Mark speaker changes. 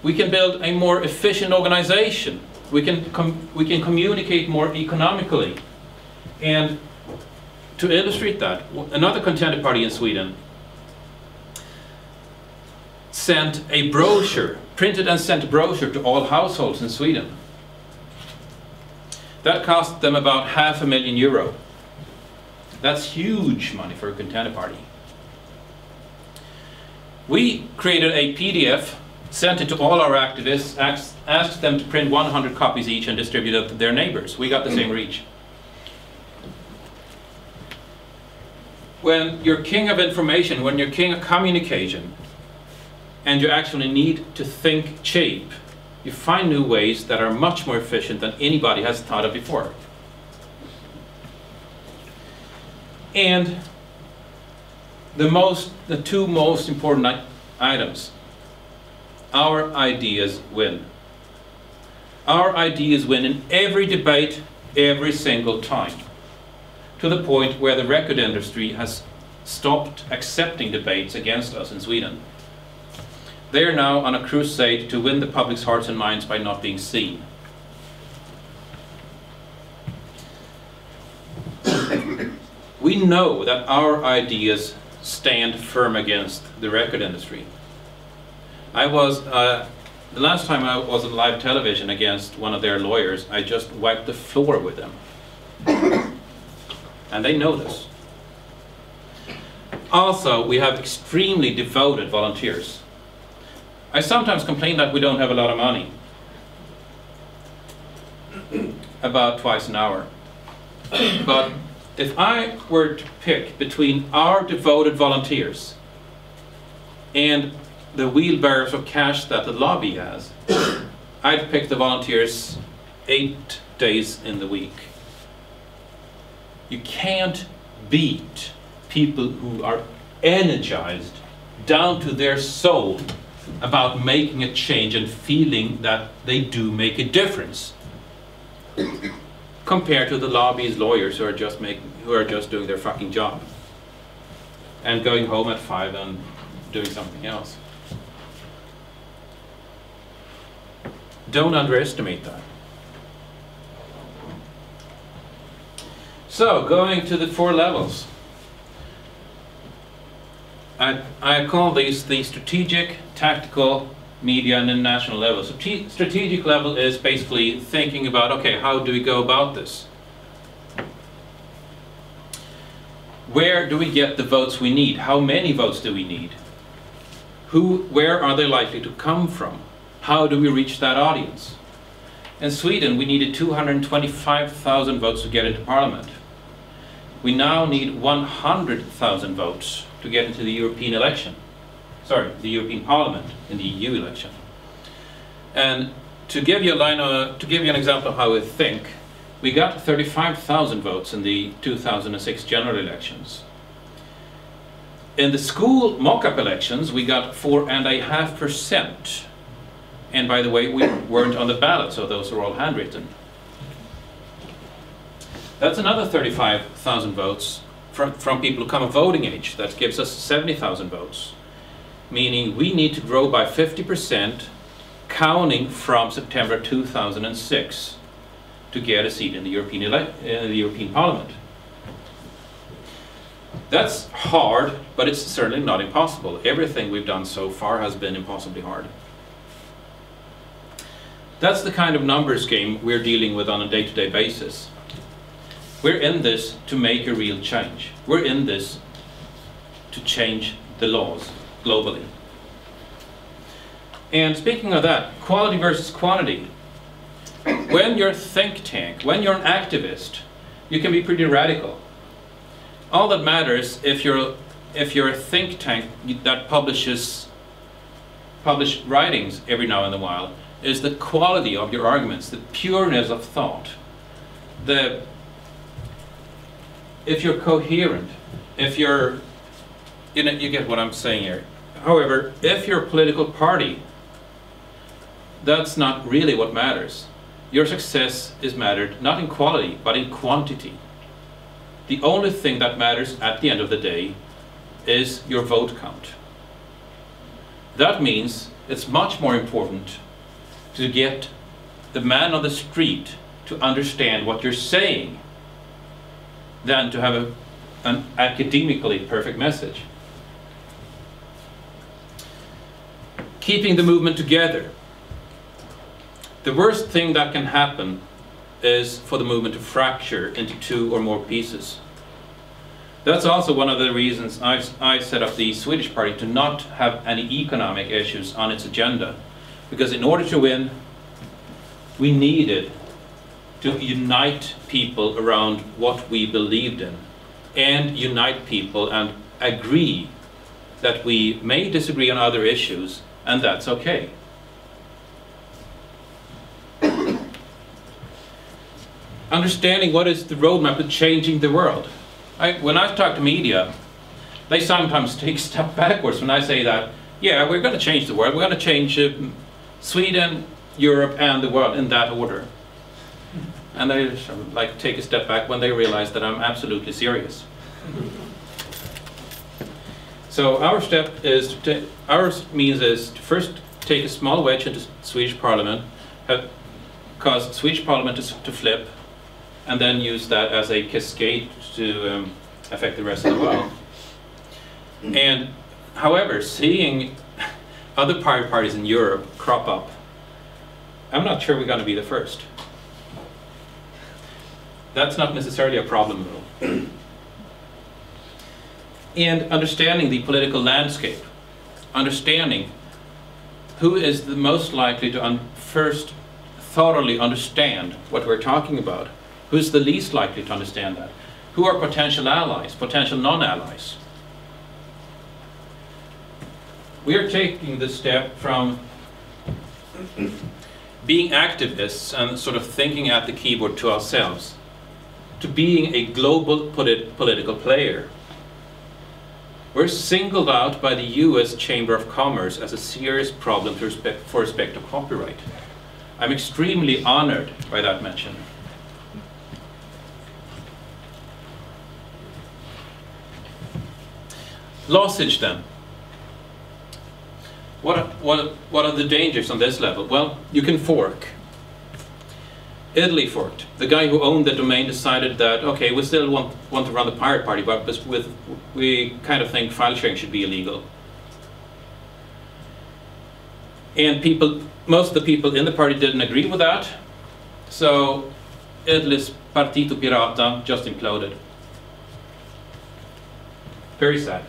Speaker 1: We can build a more efficient organization. We can communicate more economically. And to illustrate that, another contender party in Sweden sent a brochure, printed and sent a brochure to all households in Sweden. That cost them about €500,000. That's huge money for a contender party. We created a PDF, sent it to all our activists, asked them to print 100 copies each and distribute it to their neighbors. We got the same reach. When you're king of information, when you're king of communication, and you actually need to think cheap, you find new ways that are much more efficient than anybody has thought of before. And the two most important items. Our ideas win. Our ideas win in every debate, every single time. To the point where the record industry has stopped accepting debates against us in Sweden. They are now on a crusade to win the public's hearts and minds by not being seen. We know that our ideas stand firm against the record industry. The last time I was on live television against one of their lawyers, I just wiped the floor with them. And they know this. Also, we have extremely devoted volunteers. I sometimes complain that we don't have a lot of money. About twice an hour. But if I were to pick between our devoted volunteers and the wheelbarrows of cash that the lobby has, I'd pick the volunteers 8 days in the week. You can't beat people who are energized down to their soul about making a change and feeling that they do make a difference, compared to the lobbyist lawyers who are just doing their fucking job and going home at 5 and doing something else. Don't underestimate that. So, going to the 4 levels. I call these the strategic, tactical, media, and international level. So strategic level is basically thinking about, okay, how do we go about this? Where do we get the votes we need? How many votes do we need? Where are they likely to come from? How do we reach that audience? In Sweden, we needed 225,000 votes to get into parliament. We now need 100,000 votes to get into the European election. Sorry, the European Parliament in the EU election. And to give you an example of how we think, we got 35,000 votes in the 2006 general elections. In the school mock-up elections, we got 4.5%. And by the way, we weren't on the ballot, so those are all handwritten. That's another 35,000 votes from people who come of voting age. That gives us 70,000 votes. Meaning we need to grow by 50%, counting from September 2006, to get a seat in the European Parliament. That's hard, but it's certainly not impossible. Everything we've done so far has been impossibly hard. That's the kind of numbers game we're dealing with on a day-to-day basis. We're in this to make a real change. We're in this to change the laws globally. And speaking of that, quality versus quantity. When you're a think tank, when you're an activist, you can be pretty radical. All that matters if you're a think tank that publishes writings every now and a while is the quality of your arguments, the pureness of thought. If you're coherent, if you're, you get what I'm saying here. However, if you're a political party, that's not really what matters. Your success is mattered not in quality, but in quantity. The only thing that matters at the end of the day is your vote count. That means it's much more important to get the man on the street to understand what you're saying than to have an academically perfect message. Keeping the movement together. The worst thing that can happen is for the movement to fracture into 2 or more pieces. That's also one of the reasons I set up the Swedish party to not have any economic issues on its agenda. Because in order to win, we needed to unite people around what we believed in, and unite people and agree that we may disagree on other issues, and that's okay. Understanding what is the roadmap to changing the world. When I talk to media, they sometimes take a step backwards when I say that, yeah, we're going to change the world, we're going to change Sweden, Europe and the world in that order. And they like take a step back when they realize that I'm absolutely serious. So our step is our means is to first take a small wedge into Swedish Parliament, cause Swedish Parliament to flip, and then use that as a cascade to affect the rest of the world. And however, seeing other pirate parties in Europe crop up, I'm not sure we're going to be the first. That's not necessarily a problem though. And understanding the political landscape, understanding who is the most likely to first thoroughly understand what we're talking about, who's the least likely to understand that, who are potential allies, potential non-allies. We are taking the step from being activists and sort of thinking at the keyboard to ourselves, to being a global political player. We're singled out by the US Chamber of Commerce as a serious problem for respect to copyright. I'm extremely honored by that mention. Lozenge then. What are the dangers on this level? Well, you can fork. Italy forked. The guy who owned the domain decided that, okay, we still want to run the pirate party, but we kind of think file sharing should be illegal. And most of the people in the party didn't agree with that, so Italy's Partito Pirata just imploded. Very sad.